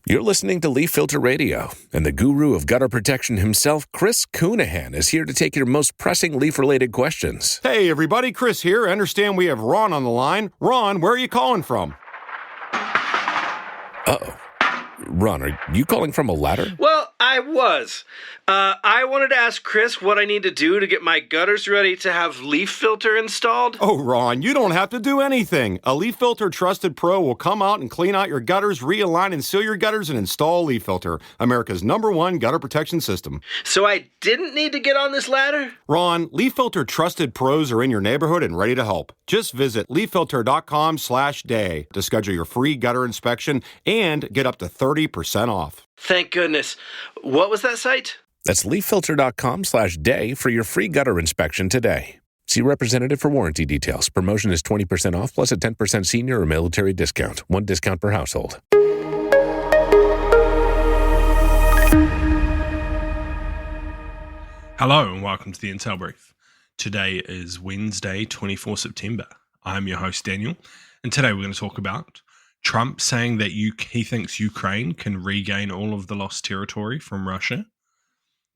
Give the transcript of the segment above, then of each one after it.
You're listening to Leaf Filter Radio, and the guru of gutter protection himself, Chris Coonahan, is here to take your most pressing leaf-related questions. Hey, everybody, Chris here. I understand we have Ron on the line. Ron, where are you calling from? Uh-oh. Ron, are you calling from a ladder? Well, I was. I wanted to ask Chris what I need to do to get my gutters ready to have leaf filter installed. Oh, Ron, you don't have to do anything. A Leaf Filter Trusted Pro will come out and clean out your gutters, realign and seal your gutters, and install Leaf Filter, America's #1 gutter protection system. So I didn't need to get on this ladder? Ron, Leaf Filter Trusted Pros are in your neighborhood and ready to help. Just visit leaffilter.com/day to schedule your free gutter inspection and get up to 30% off. Thank goodness. What was that site? That's leaffilter.com/day for your free gutter inspection today. See representative for warranty details. Promotion is 20% off plus a 10% senior or military discount. One discount per household. Hello and welcome to the Intel Brief. Today is Wednesday, 24 September. I'm your host, Daniel, and today we're going to talk about Trump saying that he thinks Ukraine can regain all of the lost territory from Russia.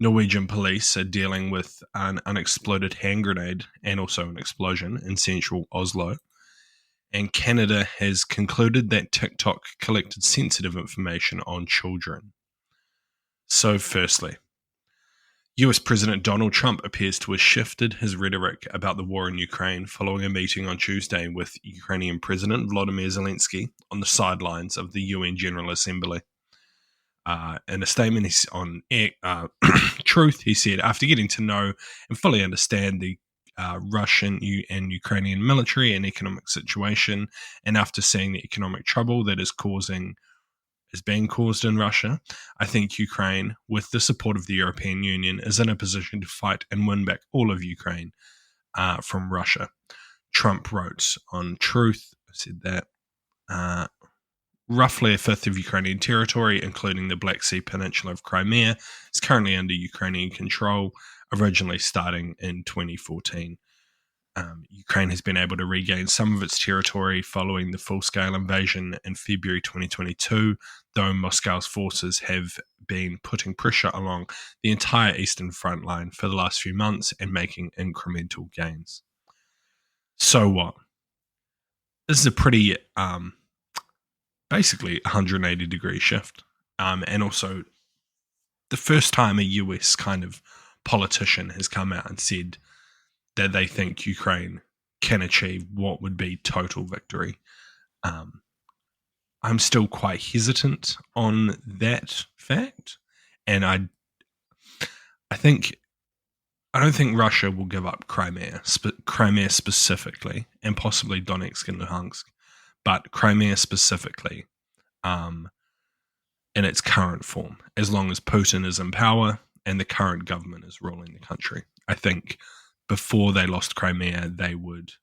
Norwegian police are dealing with an unexploded hand grenade and also an explosion in central Oslo. And Canada has concluded that TikTok collected sensitive information on children. So firstly, US President Donald Trump appears to have shifted his rhetoric about the war in Ukraine following a meeting on Tuesday with Ukrainian President Volodymyr Zelensky on the sidelines of the UN General Assembly. In a statement on Truth, he said, after getting to know and fully understand the Russian and Ukrainian military and economic situation, and after seeing the economic trouble that is being caused in Russia, I think Ukraine, with the support of the European Union, is in a position to fight and win back all of Ukraine from Russia. Trump wrote on Truth, said that roughly a fifth of Ukrainian territory, including the Black Sea Peninsula of Crimea, is currently under Ukrainian control, originally starting in 2014. Ukraine has been able to regain some of its territory following the full-scale invasion in February 2022, though Moscow's forces have been putting pressure along the entire eastern front line for the last few months and making incremental gains. So what? This is a pretty, basically 180-degree shift. And also the first time a US kind of politician has come out and said that they think Ukraine can achieve what would be total victory. I'm still quite hesitant on that fact, and I don't think Russia will give up Crimea specifically, and possibly Donetsk and Luhansk, but Crimea specifically, in its current form, as long as Putin is in power and the current government is ruling the country. I think before they lost Crimea, they would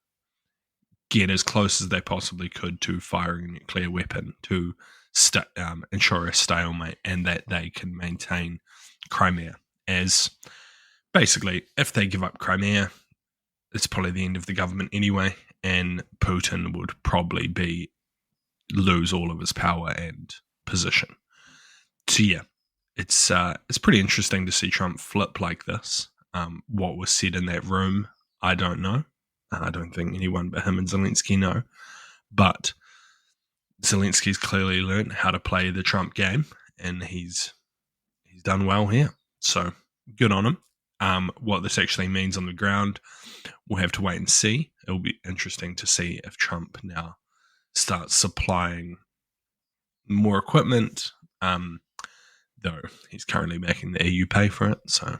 get as close as they possibly could to firing a nuclear weapon to ensure a stalemate and that they can maintain Crimea. As basically, if they give up Crimea, it's probably the end of the government anyway, and Putin would probably lose all of his power and position. So yeah, it's pretty interesting to see Trump flip like this. What was said in that room, I don't know. I don't think anyone but him and Zelensky know. But Zelensky's clearly learned how to play the Trump game, and he's done well here. So good on him. What this actually means on the ground, we'll have to wait and see. It'll be interesting to see if Trump now starts supplying more equipment, though he's currently making the EU pay for it, so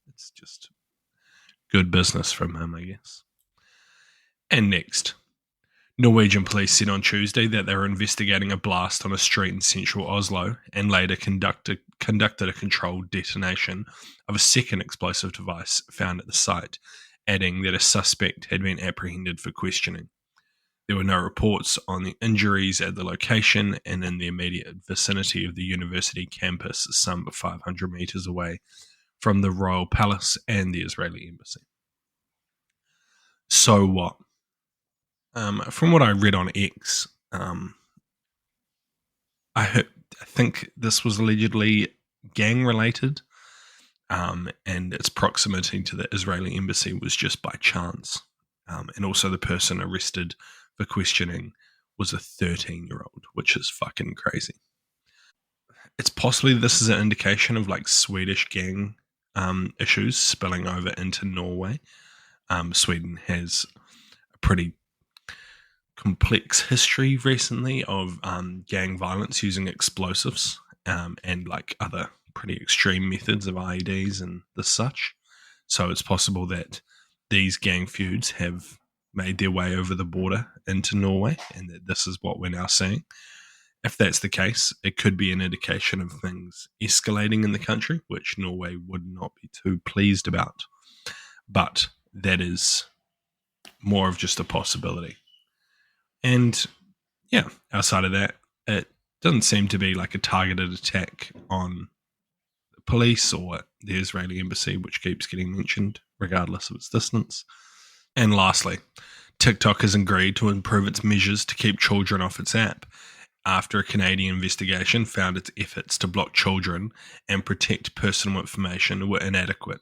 it's just good business from him, I guess. And next, Norwegian police said on Tuesday that they were investigating a blast on a street in central Oslo and later conducted a controlled detonation of a second explosive device found at the site, adding that a suspect had been apprehended for questioning. There were no reports on the injuries at the location and in the immediate vicinity of the university campus, some 500 meters away from the Royal Palace and the Israeli embassy. So what? From what I read on X, think this was allegedly gang related, and its proximity to the Israeli embassy was just by chance. And also the person arrested for questioning was a 13-year-old, which is fucking crazy. It's possibly this is an indication of like Swedish gang issues spilling over into Norway. Sweden has a pretty complex history recently of gang violence using explosives and like other pretty extreme methods of IEDs and the such. So it's possible that these gang feuds have made their way over the border into Norway, and that this is what we're now seeing. If that's the case, it could be an indication of things escalating in the country, which Norway would not be too pleased about. But that is more of just a possibility. And yeah, outside of that, it doesn't seem to be like a targeted attack on the police or the Israeli embassy, which keeps getting mentioned regardless of its distance. And lastly, TikTok has agreed to improve its measures to keep children off its app after a Canadian investigation found its efforts to block children and protect personal information were inadequate.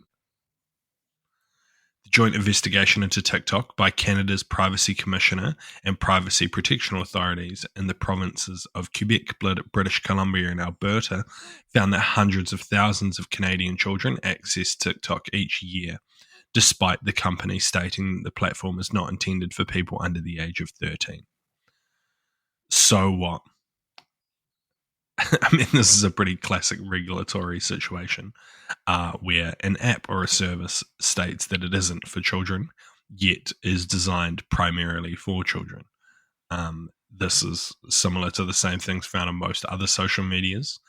The joint investigation into TikTok by Canada's Privacy Commissioner and Privacy Protection Authorities in the provinces of Quebec, British Columbia, and Alberta found that hundreds of thousands of Canadian children access TikTok each year, despite the company stating the platform is not intended for people under the age of 13. So what? I mean, this is a pretty classic regulatory situation where an app or a service states that it isn't for children, yet is designed primarily for children. This is similar to the same things found on most other social medias.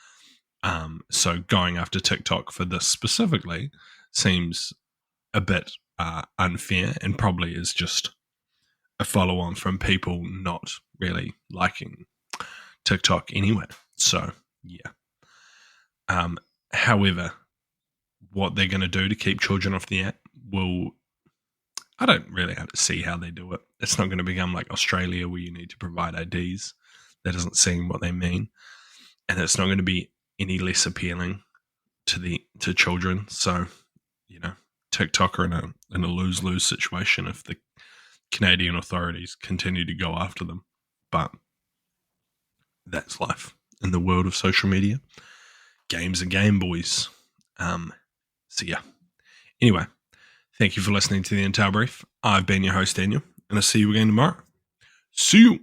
So going after TikTok for this specifically seems a bit unfair, and probably is just a follow-on from people not really liking TikTok anyway. So, yeah. However, what they're going to do to keep children off the app I don't really see how they do it. It's not going to become like Australia where you need to provide IDs. That doesn't seem what they mean. And it's not going to be any less appealing to children. So, TikTok are in a lose-lose situation if the Canadian authorities continue to go after them. But that's life in the world of social media. Games are Game Boys. So yeah. Anyway, thank you for listening to the Intel Brief. I've been your host, Daniel, and I'll see you again tomorrow. See you.